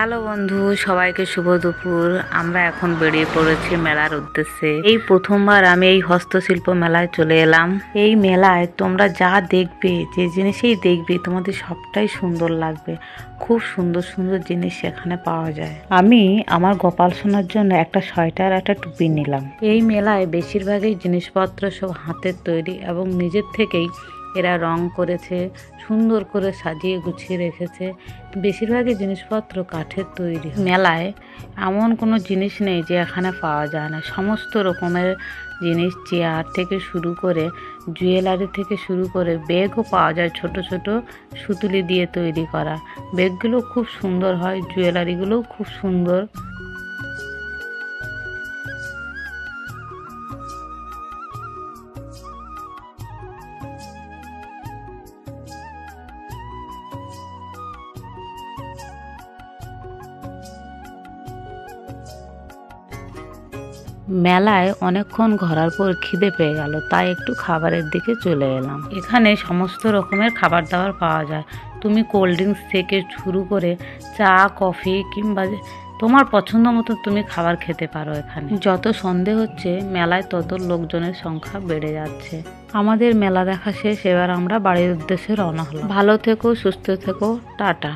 Hello বন্ধু, সবাইকে শুভ দুপুর। আমরা এখন বেরিয়ে পড়েছি মেলার উদ্দেশ্যে। এই প্রথমবার আমি এই হস্তশিল্প মেলায় চলে এলাম। এই মেলায় তোমরা যা দেখবে, যে জিনিসই দেখবে, তোমাদের সবটাই সুন্দর লাগবে। খুব সুন্দর সুন্দর জিনিস এখানে পাওয়া যায়। আমি আমার গোপাল সোনার জন্য একটা সোয়েটার, একটা টুপি নিলাম। এই মেলায় বেশিরভাগই জিনিসপত্র সব হাতের তৈরি এবং নিজের থেকেই এরা রং করেছে, সুন্দর করে সাজিয়ে গুছিয়ে রেখেছে। বেশিরভাগই জিনিসপত্র কাঠের তৈরি। মেলায় এমন কোনো জিনিস নেই যে এখানে পাওয়া যায় না। সমস্ত রকমের জিনিস, চেয়ার থেকে শুরু করে জুয়েলারি থেকে শুরু করে ব্যাগও পাওয়া যায়, ছোট ছোট সুতুলি দিয়ে তৈরি করা। ব্যাগগুলো খুব সুন্দর হয়, জুয়েলারিগুলোও খুব সুন্দর। মেলায় অনেকক্ষণ ঘোরার পর খিদে পেয়ে গেল, তাই একটু খাবারের দিকে চলে এলাম। এখানে সমস্ত রকমের খাবার দাবার পাওয়া যায়। তুমি কোল্ড ড্রিঙ্কস থেকে শুরু করে চা, কফি কিংবা তোমার পছন্দ মতো তুমি খাবার খেতে পারো। এখানে যত সন্ধে হচ্ছে মেলায় তত লোকজনের সংখ্যা বেড়ে যাচ্ছে। আমাদের মেলা দেখা শেষ, এবার আমরা বাড়ির উদ্দেশ্যে রওনা হলাম। ভালো থেকো, সুস্থ থেকো, টাটা।